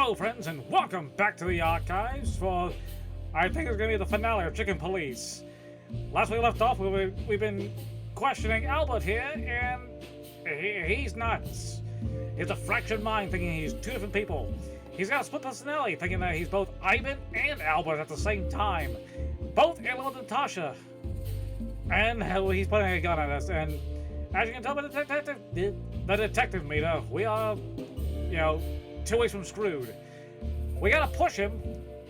Hello, friends, and welcome back to the archives for, I think it's going to be the finale of Chicken Police. Last we left off, we've been questioning Albert here, and he's nuts. He's a fractured mind thinking he's two different people. He's got a split personality thinking that he's both Ivan and Albert at the same time. Both in love with Natasha. And he's putting a gun at us, and as you can tell by the detective meter, we are, 2 ways from screwed. We gotta push him,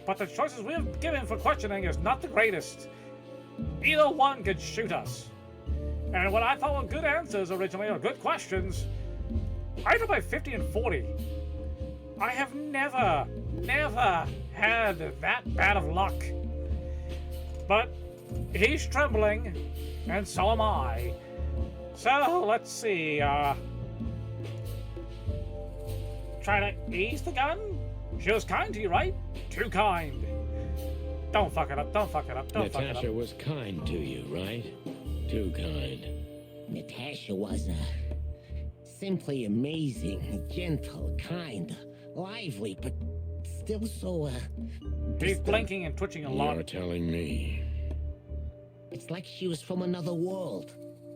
but the choices we've given for questioning is not the greatest. Either one could shoot us. And what I thought were good answers originally, or good questions, I ended up by 50 and 40. I have never had that bad of luck. But he's trembling, and so am I. So, let's see, try to ease the gun? She was kind to you, right? Too kind. Don't fuck it up, don't fuck it up, don't fuck it up. Natasha was kind to you, right? Too kind. Natasha was simply amazing, gentle, kind, lively, but still so, He's blinking and twitching a lot. You're telling me. It's like she was from another world.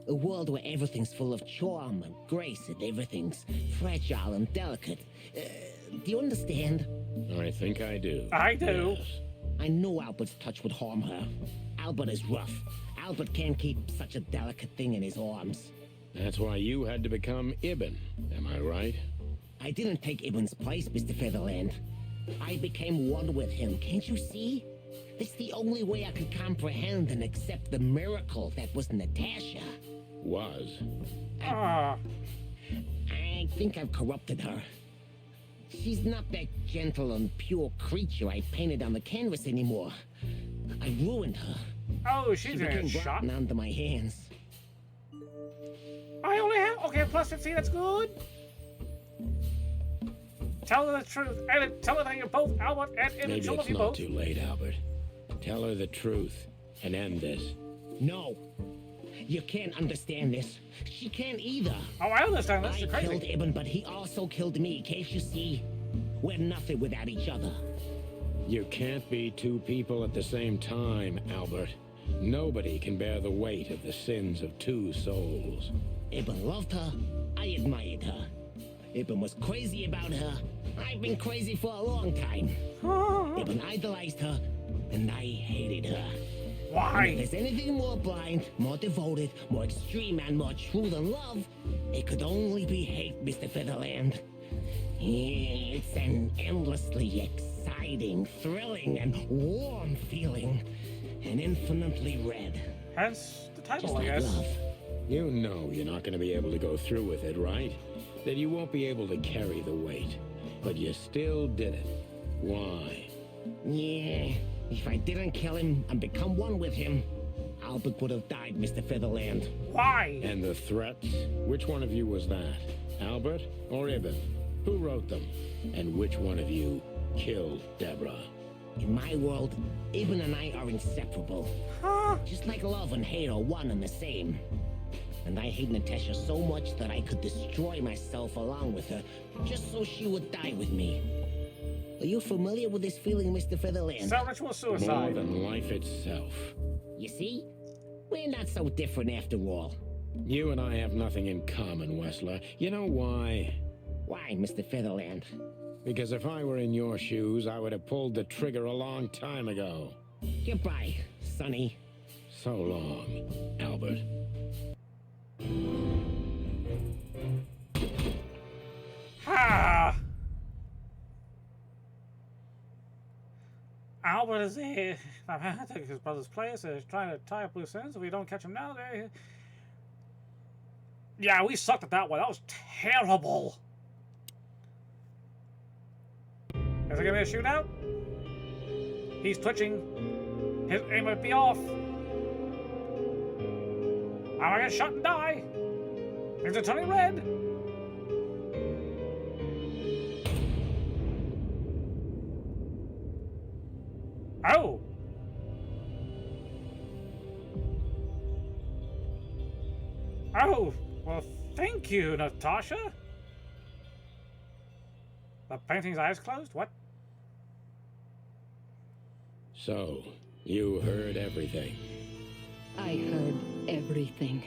A world where everything's full of charm and grace and everything's fragile and delicate. Do you understand? I think I do. I do. Yes. I know Albert's touch would harm her. Albert is rough. Albert can't keep such a delicate thing in his arms. That's why you had to become Ibn, am I right? I didn't take Ibn's place, Mr. Featherland. I became one with him, can't you see? It's the only way I could comprehend and accept the miracle that was Natasha. Was. Ah, I think I've corrupted her. She's not that gentle and pure creature I painted on the canvas anymore. I ruined her. oh, She she's gonna get became shot. rotten under my hands. I only have, okay, plus 15, that's good. Tell her the truth, and tell her that you're both Albert and Ibn. Maybe She'll love it's you not both. too late, Albert. Tell her the truth and end this. No. You can't understand this. She can't either. Oh, I understand this. I You're killed crazy. Ibn, but he also killed me, can't you see? We're nothing without each other. You can't be two people at the same time, Albert. Nobody can bear the weight of the sins of two souls. Ibn loved her. I admired her. Ibn was crazy about her. I've been crazy for a long time. Ibn idolized her, and I hated her. If Why? there's anything more blind, more devoted, more extreme, and more true than love, it could only be hate, Mr. Featherland. It's an endlessly exciting, thrilling, and warm feeling. And infinitely red. Hence the Just title, I like guess. love. You know you're not going to be able to go through with it, right? That you won't be able to carry the weight. But you still did it. Why? Yeah, if I didn't kill him and become one with him, Albert would have died, Mr. Featherland. Why? And the threats? Which one of you was that? Albert or Ibn? Who wrote them? And which one of you killed Deborah? In my world, Ibn and I are inseparable. Huh? Just like love and hate are one and the same. And I hate Natasha so much that I could destroy myself along with her, just so she would die with me. Are you familiar with this feeling, Mr. Featherland? Is that ritual More suicide? than life itself. You see? We're not so different after all. You and I have nothing in common, Wessler. You know why? Why, Mr. Featherland? Because if I were in your shoes, I would have pulled the trigger a long time ago. Goodbye, Sonny. So long, Albert. Ha! Albert is here. I took his brother's place. He's trying to tie up loose ends. If we don't catch him now, yeah, we sucked at that one. That was terrible. Is it gonna be a shootout? He's twitching. His aim might be off. I'm gonna get shot and die. Things are turning red. Oh. Oh, well, thank you, Natasha. The painting's eyes closed? What? So, you heard everything. I heard everything.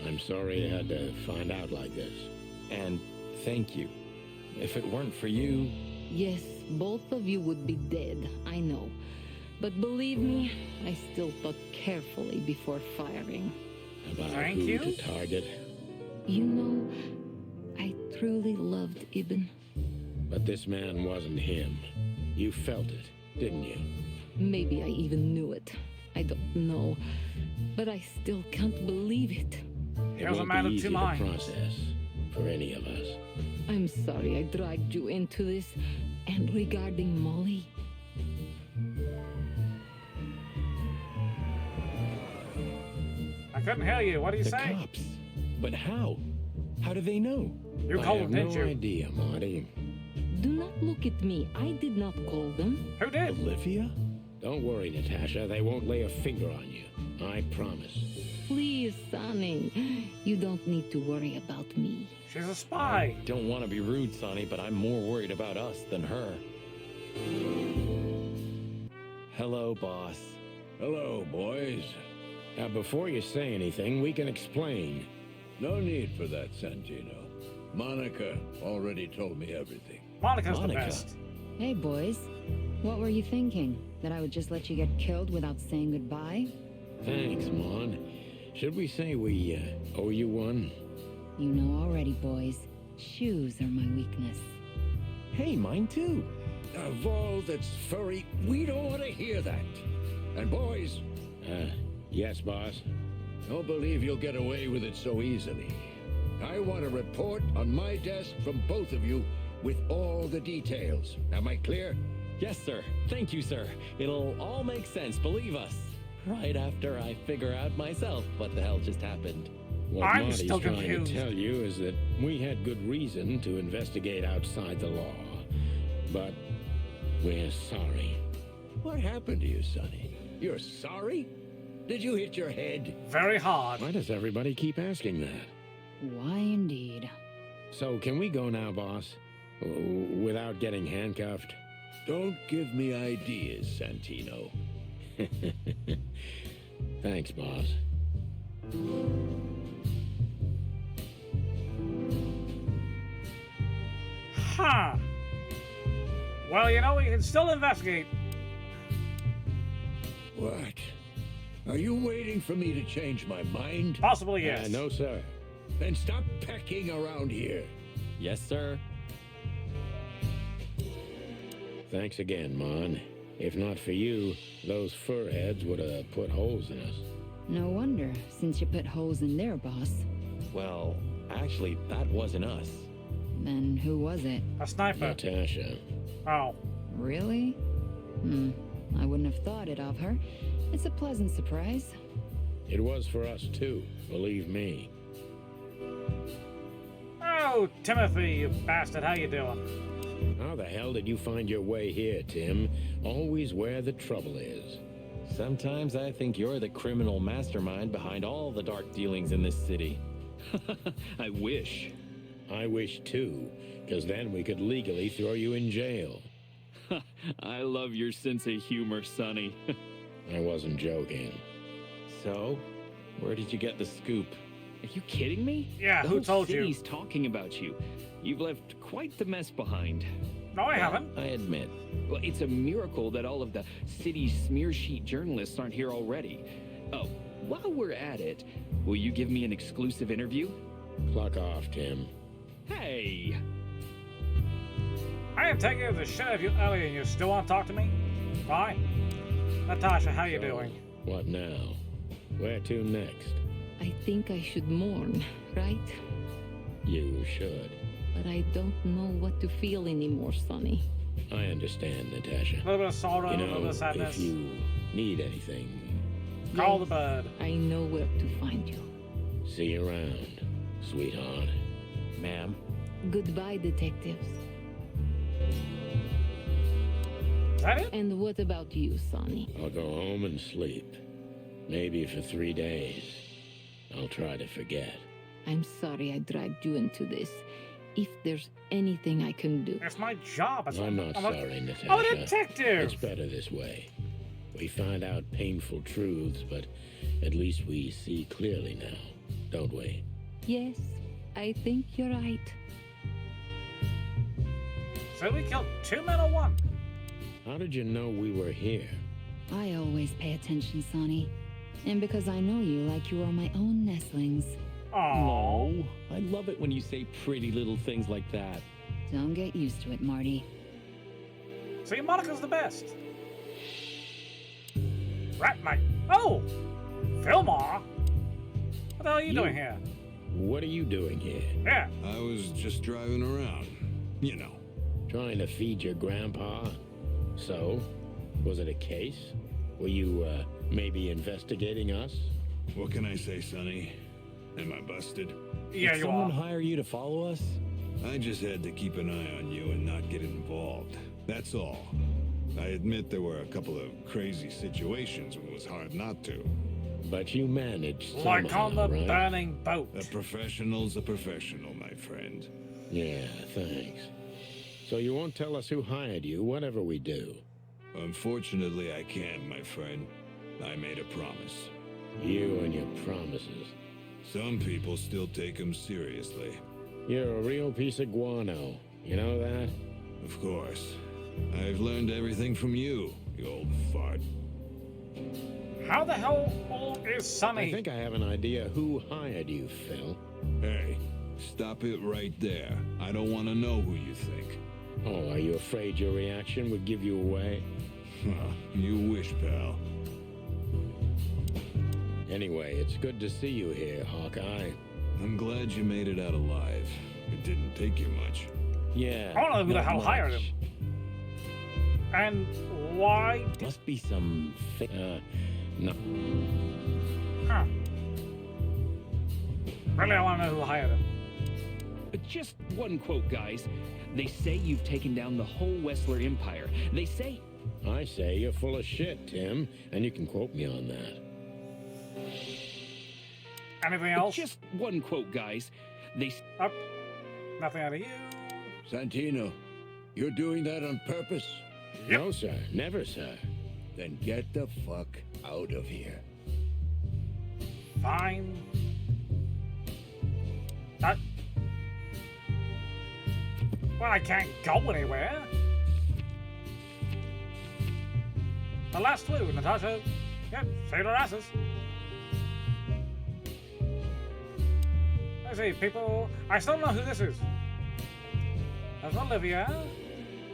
I'm sorry you had to find out like this. And thank you. If it weren't for you, Yes, both of you would be dead, I know. But believe me, I still thought carefully before firing. About Thank who you. to target. You know, I truly loved Ibn. But this man wasn't him. You felt it, didn't you? Maybe I even knew it. I don't know. But I still can't believe it. It was a won't man be of easy two to minds. process for any of us. I'm sorry I dragged you into this. And regarding Molly, I couldn't hear you. What do you the say? cops. But how? How do they know? You I called have them, no didn't you? idea, Marty. do not look at me. I did not call them. Who did? Olivia? Don't worry, Natasha. They won't lay a finger on you. I promise. Please, Sonny. You don't need to worry about me. She's a spy. Don't want to be rude, Sonny, but I'm more worried about us than her. Hello, boss. Hello, boys. Now, before you say anything, we can explain. No need for that, Santino. Monica already told me everything. Monica's Monica. the best. Hey, boys. What were you thinking? That I would just let you get killed without saying goodbye? Thanks, Mon. Should we say we owe you one? You know already, boys. Shoes are my weakness. Hey, mine too. Of all that's furry, we don't want to hear that. And boys, Yes, boss. don't believe you'll get away with it so easily. I want a report on my desk from both of you with all the details. Am I clear? Yes, sir. Thank you, sir. It'll all make sense, believe us. Right after I figure out myself what the hell just happened. What I'm Marty's still trying confused. to tell you is that we had good reason to investigate outside the law. But we're sorry. What happened to you, Sonny? You're sorry? Did you hit your head? Very hard. Why does everybody keep asking that? Why indeed? So, can we go now, boss? Without getting handcuffed? Don't give me ideas, Santino. Thanks, boss. Huh. Well, you know, we can still investigate. What? Are you waiting for me to change my mind? Possibly, yes. No, sir. Then stop pecking around here. Yes, sir. Thanks again, Mon. If not for you, those fur heads would have put holes in us. No wonder, since you put holes in their boss. Well, actually, that wasn't us. Then who was it? A sniper. Natasha. Oh. Really? I wouldn't have thought it of her. It's a pleasant surprise. It was for us, too. Believe me. Oh, Timothy, you bastard. How you doing? How the hell did you find your way here, Tim? Always where the trouble is. Sometimes I think you're the criminal mastermind behind all the dark dealings in this city. I wish. I wish, too, because then we could legally throw you in jail. I love your sense of humor, Sonny. I wasn't joking. So, where did you get the scoop? Are you kidding me? Yeah, the who whole told you? city's talking about you. You've left quite the mess behind. No, I haven't. I admit. Well, it's a miracle that all of the city's smear sheet journalists aren't here already. Oh, while we're at it, will you give me an exclusive interview? Pluck off, Tim. Hey! I am taking the shit out of you earlier and you still want to talk to me? Fine. Natasha, how you So, doing? What now? Where to next? I think I should mourn, right? You should. But I don't know what to feel anymore, Sonny. I understand, Natasha. A little bit of sorrow, You a little bit know, of sadness. if you need anything, Call Yes, the bird. I know where to find you. see you around, sweetheart. Ma'am? Goodbye, detectives. Is that it? And what about you, Sonny? I'll go home and sleep. Maybe for 3 days. I'll try to forget. I'm sorry I dragged you into this. if there's anything I can do. It's my job. I'm not sorry, Natasha. I'm a detective. It's better this way. We find out painful truths, but at least we see clearly now, don't we? Yes, I think you're right. So we killed 2 men or 1? How did you know we were here? I always pay attention, Sonny. And because I know you like you are my own nestlings. Oh. No, I love it when you say pretty little things like that. Don't get used to it, Marty. See, Monica's the best. Rat mate. Oh! Fillmore? What the hell are you doing here? What are you doing here? Yeah. I was just driving around. You know. Trying to feed your grandpa? So, was it a case? Were you, maybe investigating us? What can I say, Sonny? Am I busted? Yeah, Did you someone are. hire you to follow us? I just had to keep an eye on you and not get involved. That's all. I admit there were a couple of crazy situations when it was hard not to. But you managed Like somehow, on the right? burning boat. A professional's a professional, my friend. Yeah, thanks. So you won't tell us who hired you, whatever we do? Unfortunately, I can't, my friend. I made a promise. You and your promises. Some people still take them seriously. You're a real piece of guano. You know that? Of course. I've learned everything from you, you old fart. How the hell old is Sonny? I think I have an idea who hired you, Phil. Hey, stop it right there. I don't want to know who you think. Oh, are you afraid your reaction would give you away? You wish, pal. Anyway, it's good to see you here, Hawkeye. I'm glad you made it out alive. It didn't take you much. Yeah. I don't know who the not hell hired much. him. And why? Must be some No. Huh. Really, I want to know who hired him. Just one quote, guys. They say you've taken down the whole Wessler Empire. They say... I say you're full of shit, Tim, and you can quote me on that. Anything else? Just one quote, guys. They... Up. Nothing out of you. Santino, you're doing that on purpose? Yep. No, sir. Never, sir. Then get the fuck out of here. Fine. Well, I can't go anywhere. The last clue, Natasha. Yep, saved our asses. I see, people. I still don't know who this is. There's Olivia,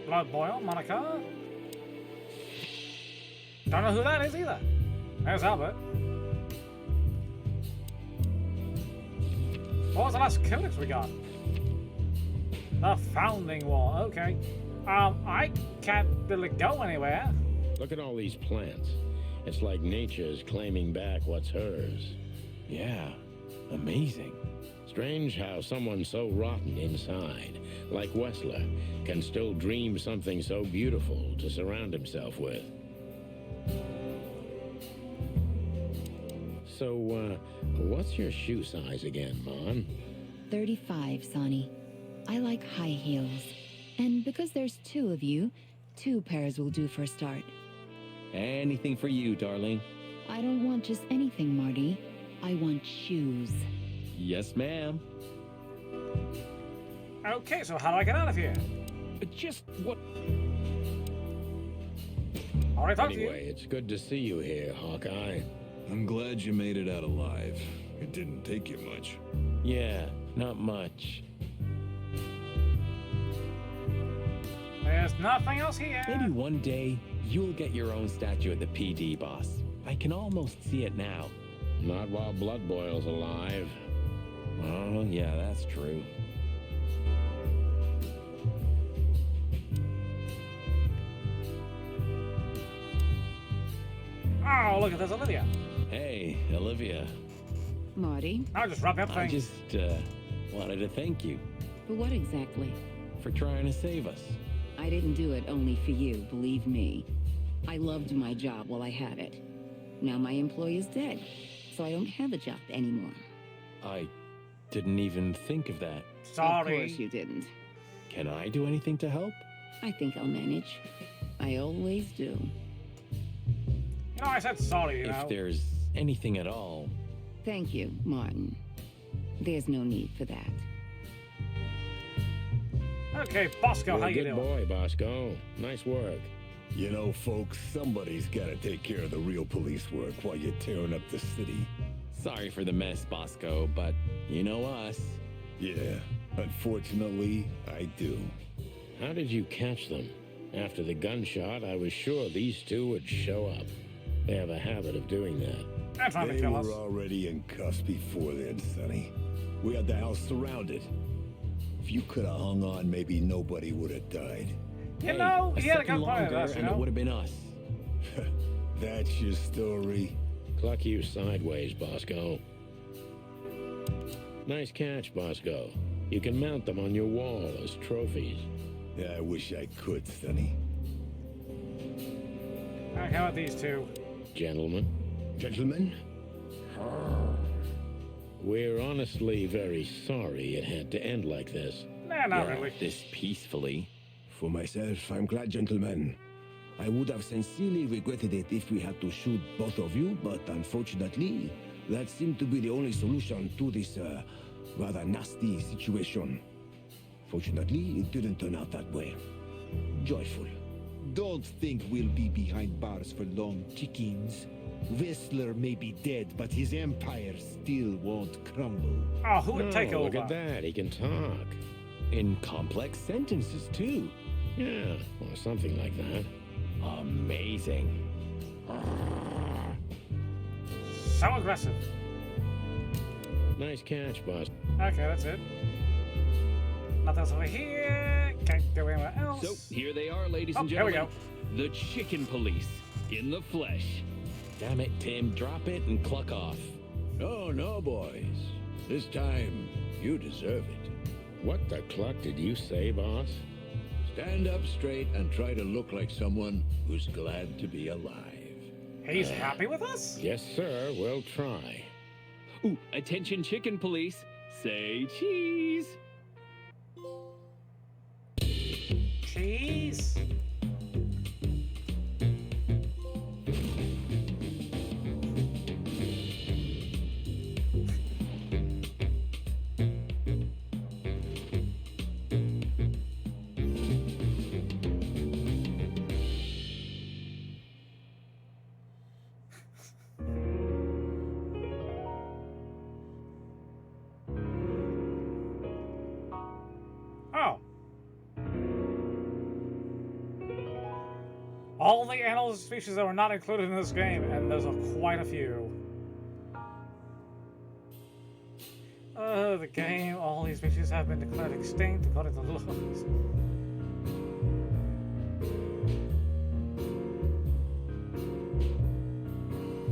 Blood Boil, Monica. Don't know who that is either. There's Albert. What was the last codex we got? The Founding War. Okay. I can't really go anywhere. Look at all these plants. It's like nature's claiming back what's hers. Yeah, amazing. Strange how someone so rotten inside, like Wessler, can still dream something so beautiful to surround himself with. So, what's your shoe size again, Mon? 35, Sonny. I like high heels. And because there's 2 of you, 2 pairs will do for a start. Anything for you, darling. I don't want just anything, Marty. I want shoes. Yes, ma'am. Okay, so how do I get out of here? Just what... Alright, talk to Anyway, you. it's good to see you here, Hawkeye. I'm glad you made it out alive. It didn't take you much. Yeah, not much. There's nothing else here. Maybe one day you'll get your own statue at the PD, boss. I can almost see it now. Not while Blood Boil's alive. Oh, yeah, that's true. Oh, look at this, Olivia. Hey, Olivia. Marty? I'll just wrap up I things. just, wanted to thank you For what exactly? for trying to save us. I didn't do it only for you, believe me. I loved my job while I had it. Now my employee is dead, so I don't have a job anymore. I didn't even think of that. Sorry. Of course you didn't. Can I do anything to help? I think I'll manage. I always do. You know, I said sorry, you know. If there's anything at all. Thank you, Martin. There's no need for that. Okay, Bosco, how You're a you good doing? boy, Bosco. Nice work. You know, folks, somebody's gotta take care of the real police work while you're tearing up the city. Sorry for the mess, Bosco, but you know us. Yeah, unfortunately, I do. How did you catch them? After the gunshot, I was sure these two would show up. They have a habit of doing that. I'm trying to They kill us. were already in cuffs before then, Sonny. We had the house surrounded. If you could have hung on, maybe nobody would have died. You know, a he had a second gun pointed at longer us, you and it know. would have been us. That's your story? Cluck you sideways, Bosco. Nice catch, Bosco. You can mount them on your wall as trophies. Yeah, I wish I could, Sonny. Alright, how about these two? Gentlemen, Gentlemen? we're honestly very sorry it had to end like this. Nah, not Yeah, really. this peacefully. For myself, I'm glad, gentlemen. I would have sincerely regretted it if we had to shoot both of you, but unfortunately, that seemed to be the only solution to this rather nasty situation. Fortunately, it didn't turn out that way. Joyful. Don't think we'll be behind bars for long, chickens. Whistler may be dead, but his empire still won't crumble. Oh, who would take Look over? at that, he can talk. In complex sentences, too. Yeah, or something like that. Amazing. So aggressive. Nice catch, boss. Okay, that's it. Nothing else over here. Can't go anywhere else. So, here they are, ladies and here we gentlemen. The Chicken Police, in the flesh. Damn it, Tim. Drop it and cluck off. Oh, no, boys. This time, you deserve it. What the cluck did you say, boss? Stand up straight and try to look like someone who's glad to be alive. He's happy with us? Yes, sir, we'll try. Ooh, attention Chicken Police. Say cheese. Cheese? Oh. All the animal species that were not included in this game, and there's quite a few. The game, all these species have been declared extinct according to the laws.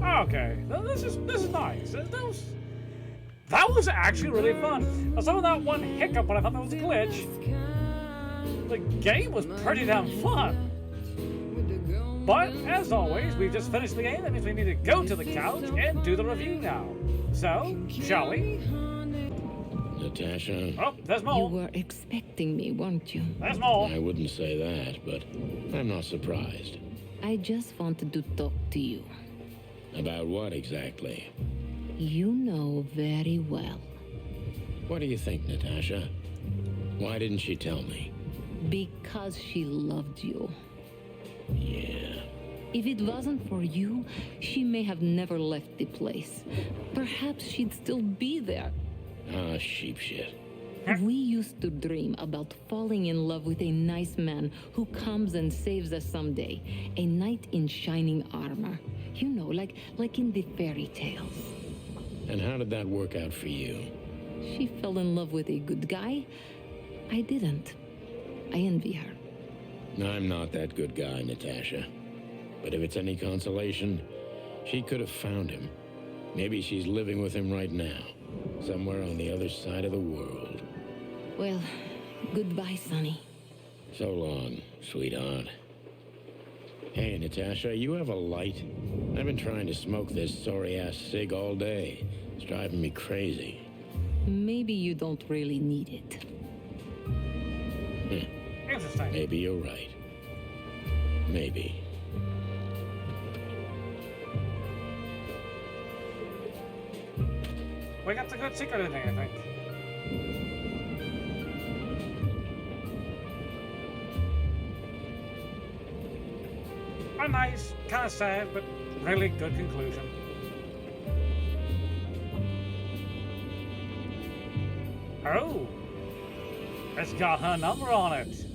Okay, this is nice. That was actually really fun. Aside from that one hiccup when I thought that was a glitch, the game was pretty damn fun. But, as always, we've just finished the game. That means we need to go to the couch and do the review now. So, shall we? Natasha, Oh, there's You more. were expecting me, weren't you? There's more. I wouldn't say that, but I'm not surprised. I just wanted to talk to you. About what exactly? You know very well. What do you think, Natasha? Why didn't she tell me? Because she loved you. Yeah. If it wasn't for you, she may have never left the place. Perhaps she'd still be there. Ah, sheep shit. We used to dream about falling in love with a nice man who comes and saves us someday. A knight in shining armor. You know, like in the fairy tales. And how did that work out for you? She fell in love with a good guy. I didn't. I envy her. I'm not that good guy, Natasha. But if it's any consolation, she could have found him. Maybe she's living with him right now, somewhere on the other side of the world. Well, goodbye, Sonny. So long, sweetheart. Hey, Natasha, you have a light? I've been trying to smoke this sorry-ass cig all day. It's driving me crazy. maybe you don't really need it. Interesting. Maybe you're right. Maybe. We got the good secret ending, I think. A nice, kind of sad, but really good conclusion. Oh! It's got her number on it.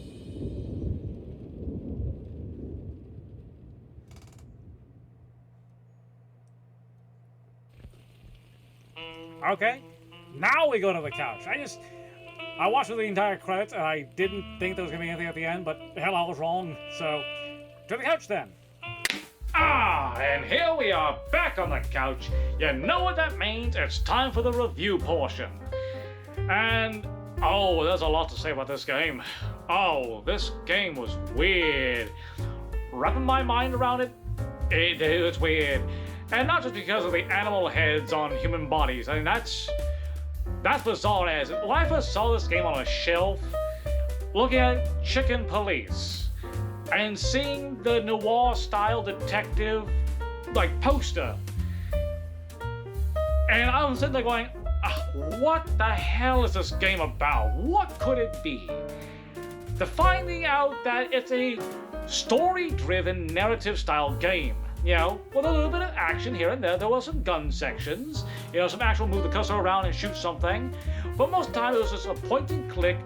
Okay, now we go to the couch. I watched the entire credits and I didn't think there was gonna be anything at the end, but hell, I was wrong. So, to the couch then. Ah, and here we are back on the couch. You know what that means? It's time for the review portion. And, oh, there's a lot to say about this game. Oh, this game was weird. Wrapping my mind around it, it's weird. And not just because of the animal heads on human bodies. I mean, that's bizarre as. When I first saw this game on a shelf, looking at Chicken Police, and seeing the noir-style detective, like, poster, and I was sitting there going, what the hell is this game about? What could it be? To finding out that it's a story-driven, narrative-style game. You know, with a little bit of action here and there. There were some gun sections, you know, some actual move the cursor around and shoot something. But most of the time it was just a point and click,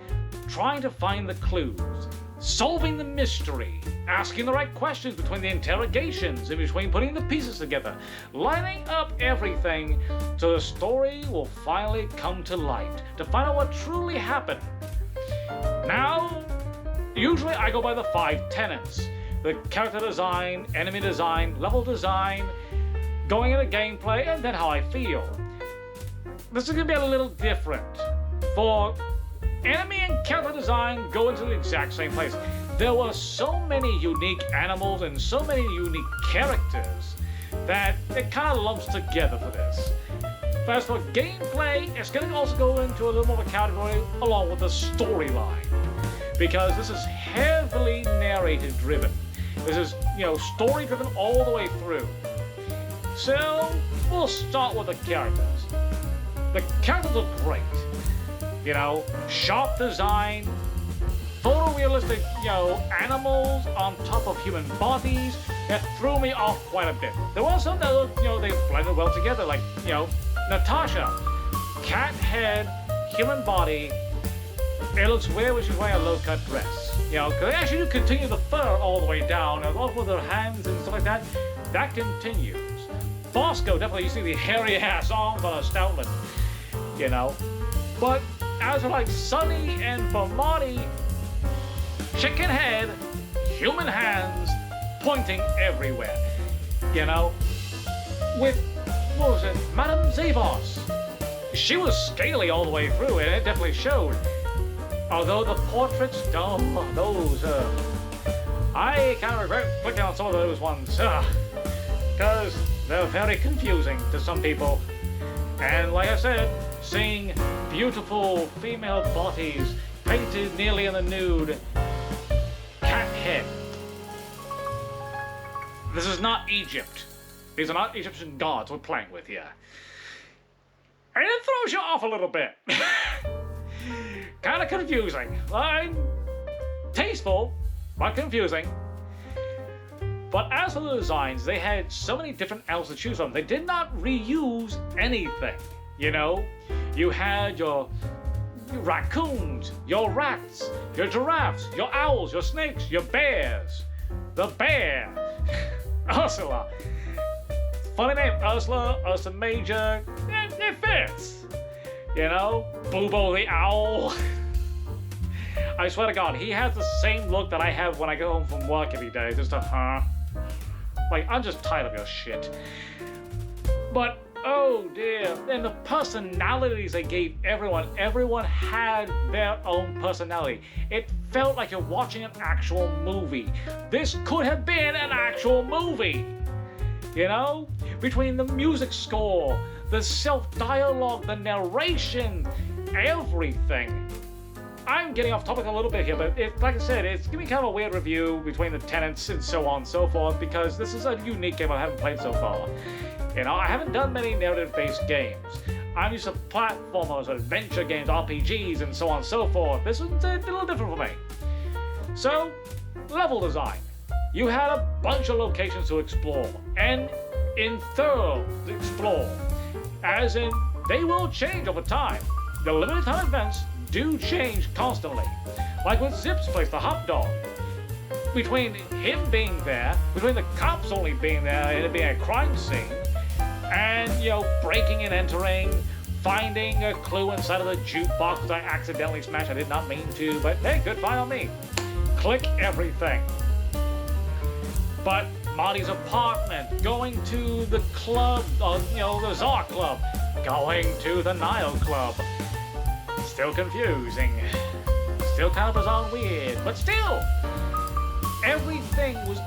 trying to find the clues, solving the mystery, asking the right questions between the interrogations, in between putting the pieces together, lining up everything so the story will finally come to light, to find out what truly happened. Now, usually I go by the 5 tenets. The character design, enemy design, level design, going into gameplay, and then how I feel. This is going to be a little different. For enemy and character design go into the exact same place. There were so many unique animals and so many unique characters that it kind of lumps together for this. As for gameplay, it's going to also go into a little more of a category along with the storyline. Because this is heavily narrated driven. This is, you know, story driven all the way through. So, we'll start with the characters. The characters are great. You know, sharp design, photorealistic, you know, animals on top of human bodies that threw me off quite a bit. There were some that, you know, they blended well together, like, you know, Natasha. Cat head, human body. It looks weird when she's wearing a low-cut dress. You know, because they actually do continue the fur all the way down, and off with her hands and stuff like that. That continues. Bosco, definitely, you see the hairy-ass arms on a Stoutland. You know. But as for, like, Sunny and for Marty, chicken head, human hands, pointing everywhere. You know. With, what was it, Madame Zavos. She was scaly all the way through, and it definitely showed. Although the portraits, those, I kind of regret clicking on some of those ones, because they're very confusing to some people. And like I said, seeing beautiful female bodies painted nearly in the nude, cat head. This is not Egypt. These are not Egyptian gods we're playing with here. And it throws you off a little bit. Kind of confusing. Tasteful, but confusing. But as for the designs, they had so many different animals to choose from. They did not reuse anything, you know? You had your raccoons, your rats, your giraffes, your owls, your snakes, your bears. The bear. Ursula. Funny name, Ursula, Ursa Major. It fits. You know, Boobo the owl. I swear to God, he has the same look that I have when I go home from work every day. Just a like, I'm just tired of your shit. But, oh dear, and the personalities they gave everyone. Everyone had their own personality. It felt like you're watching an actual movie. This could have been an actual movie. You know? Between the music score, the self-dialogue, the narration, everything. I'm getting off topic a little bit here, but like I said, it's giving me kind of a weird review between the tenants and so on and so forth, because this is a unique game I haven't played so far. You know, I haven't done many narrative-based games. I'm used to platformers, adventure games, RPGs, and so on and so forth. This one's a little different for me. So, level design. You had a bunch of locations to explore, and in thorough explore. As in, they will change over time. The limited time events do change constantly. Like with Zip's place, the hot dog. Between him being there, between the cops only being there and it being a crime scene, and, you know, breaking and entering, finding a clue inside of the jukebox that I accidentally smashed. I did not mean to, but hey, good find on me. Click everything. But Marty's apartment, going to the club, you know, the Czar Club, going to the Nile Club. Still confusing. Still kind of bizarre and weird, but still, everything was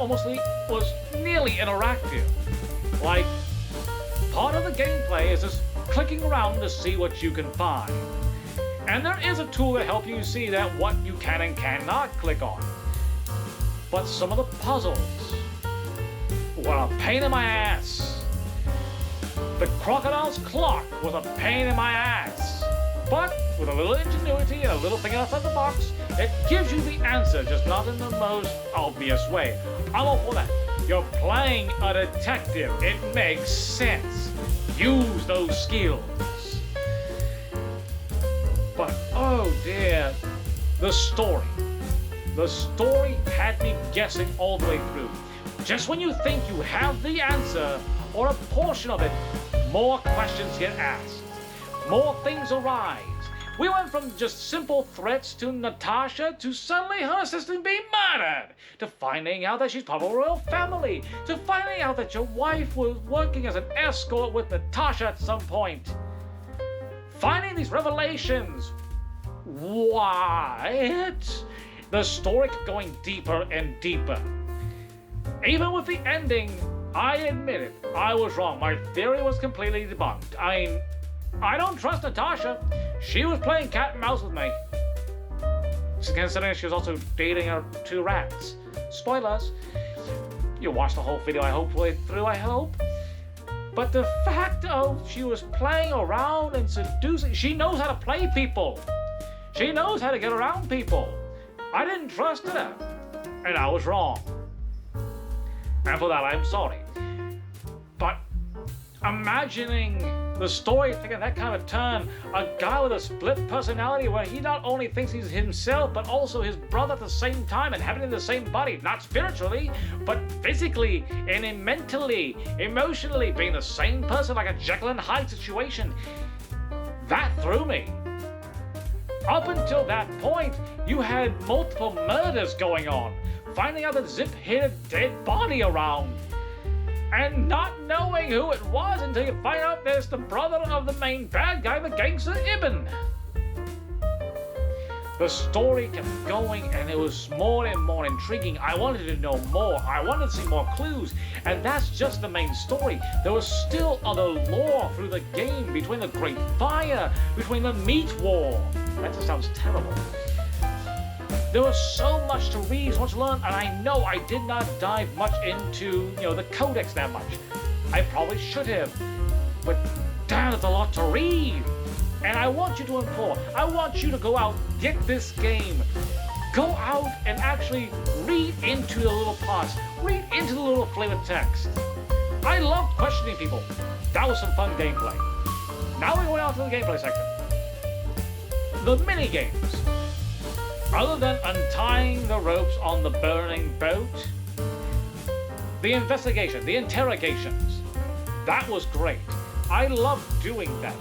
nearly interactive. Like, part of the gameplay is just clicking around to see what you can find. And there is a tool to help you see that what you can and cannot click on. But some of the puzzles were a pain in my ass. The crocodile's clock was a pain in my ass. But with a little ingenuity and a little thing outside the box, it gives you the answer, just not in the most obvious way. I'm all for that. You're playing a detective. It makes sense. Use those skills. But oh dear, the story. The story had me guessing all the way through. Just when you think you have the answer, or a portion of it, more questions get asked. More things arise. We went from just simple threats to Natasha to suddenly her assistant being murdered, to finding out that she's part of a royal family, to finding out that your wife was working as an escort with Natasha at some point. Finding these revelations. What? The story kept going deeper and deeper. Even with the ending, I admit it, I was wrong. My theory was completely debunked. I don't trust Natasha. She was playing cat and mouse with me. Considering she was also dating her 2 rats. Spoilers. You watched the whole video, I hope, through, I hope. But the fact of she was playing around and seducing, she knows how to play people. She knows how to get around people. I didn't trust her, and I was wrong. And for that, I'm sorry. But imagining the story taking that kind of turn, a guy with a split personality where he not only thinks he's himself, but also his brother at the same time, and having in the same body, not spiritually, but physically and mentally, emotionally, being the same person, like a Jekyll and Hyde situation. That threw me. Up until that point, you had multiple murders going on, finding out that Zip hid a dead body around, and not knowing who it was until you find out there's the brother of the main bad guy, the gangster Ibn. The story kept going, and it was more and more intriguing. I wanted to know more. I wanted to see more clues, and that's just the main story. There was still other lore through the game, between the Great Fire, between the Meat War. That just sounds terrible. There was so much to read, so much to learn, and I know I did not dive much into, the codex that much. I probably should have, but damn, there's a lot to read. And I want you to implore, I want you to go out, get this game, go out and actually read into the little parts, read into the little flavored text. I love questioning people. That was some fun gameplay. Now we're going out to the gameplay section. The mini games. Other than untying the ropes on the burning boat, the investigation, the interrogations, that was great. I loved doing that,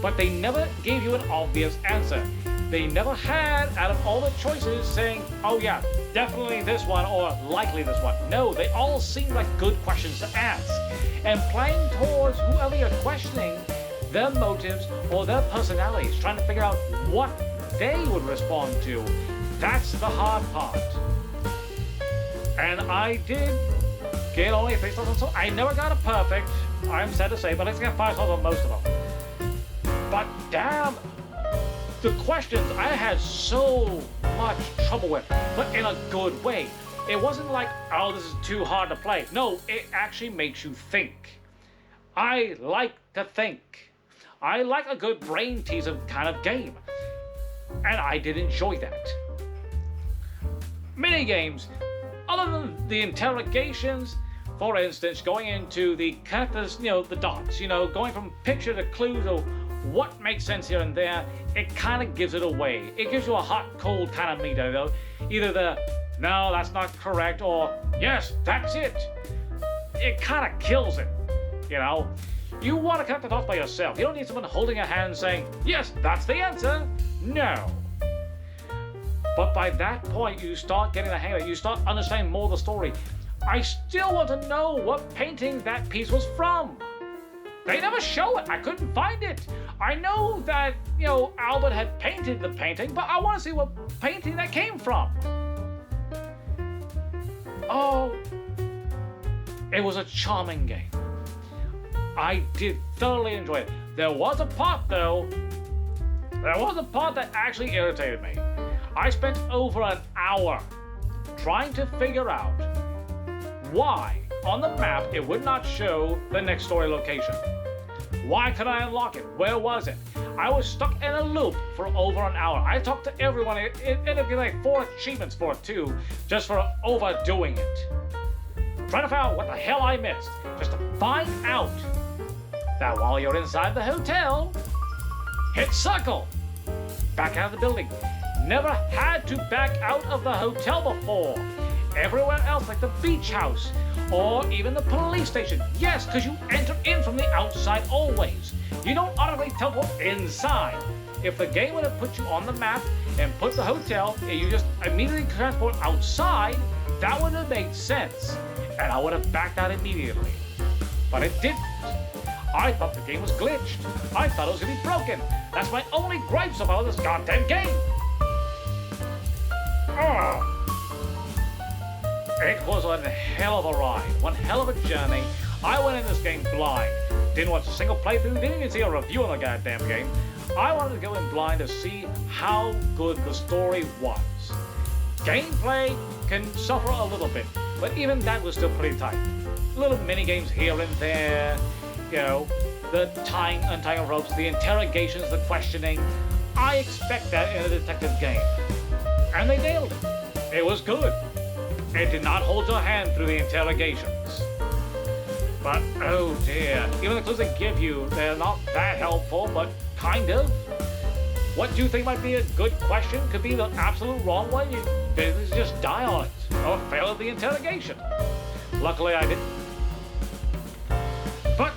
but they never gave you an obvious answer. They never had, out of all the choices, saying, oh yeah, definitely this one or likely this one. No, they all seemed like good questions to ask. And playing towards whoever you're questioning, their motives or their personalities, trying to figure out what they would respond to. That's the hard part. And I did get only 3 stars on some. I never got a perfect, I'm sad to say, but I got 5 stars on most of them. But damn, the questions I had so much trouble with, but in a good way. It wasn't like, oh, this is too hard to play. No, it actually makes you think. I like to think. I like a good brain teaser kind of game. And I did enjoy that. Mini games, other than the interrogations, for instance, going into the characters, the dots, going from picture to clue to what makes sense here and there, it kind of gives it away. It gives you a hot, cold kind of meter, though. Either the, no, that's not correct, or yes, that's it. It kind of kills it, You want to connect the dots by yourself. You don't need someone holding a hand saying, yes, that's the answer. No. But by that point, you start getting the hang of it. You start understanding more of the story. I still want to know what painting that piece was from. They never show it. I couldn't find it. I know that, Albert had painted the painting, but I want to see what painting that came from. Oh, it was a charming game. I did thoroughly enjoy it. There was a part, though. There was a part that actually irritated me. I spent over an hour trying to figure out why on the map it would not show the next story location. Why could I unlock it? Where was it? I was stuck in a loop for over an hour. I talked to everyone. It ended up being like 4 achievements for it too, just for overdoing it. Trying to find out what the hell I missed, just to find out that while you're inside the hotel, hit circle. Back out of the building. Never had to back out of the hotel before. Everywhere else, like the beach house, or even the police station. Yes, because you enter in from the outside always. You don't automatically teleport inside. If the game would have put you on the map and put the hotel, and you just immediately transport outside, that would have made sense. And I would have backed out immediately. But it didn't. I thought the game was glitched. I thought it was going to be broken. That's my only gripes about this goddamn game. Oh. It was one hell of a ride, one hell of a journey. I went in this game blind. Didn't watch a single playthrough, didn't even see a review on the goddamn game. I wanted to go in blind to see how good the story was. Gameplay can suffer a little bit, but even that was still pretty tight. Little mini games here and there, the tying, untying of ropes, the interrogations, the questioning. I expect that in a detective game. And they nailed it. It was good. It did not hold your hand through the interrogations. But, oh dear, even the clues they give you, they're not that helpful, but kind of. What do you think might be a good question could be the absolute wrong one. You just die on it, or fail at the interrogation. Luckily, I didn't. But,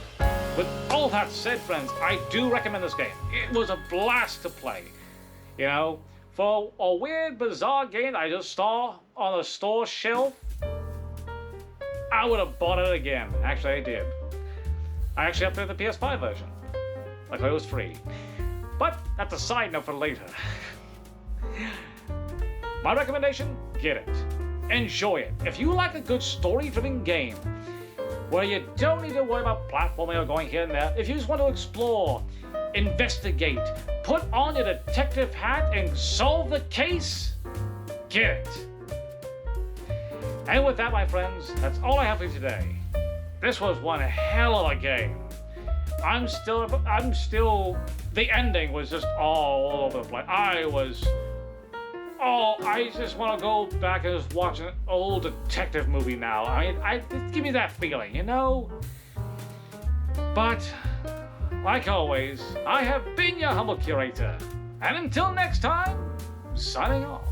with all that said, friends, I do recommend this game. It was a blast to play. For a weird, bizarre game I just saw on a store shelf, I would have bought it again. Actually, I did. I actually upgraded the PS5 version. Luckily, it was free. But that's a side note for later. My recommendation, get it. Enjoy it. If you like a good story-driven game, where you don't need to worry about platforming or going here and there, if you just want to explore, investigate, put on your detective hat and solve the case, get it. And with that, my friends, that's all I have for you today. This was one hell of a game. I'm still, the ending was just all over the place. I just want to go back and just watch an old detective movie now. Give me that feeling, But, like always, I have been your humble curator. And until next time, signing off.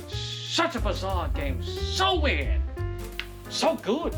Such a bizarre game, so weird, so good.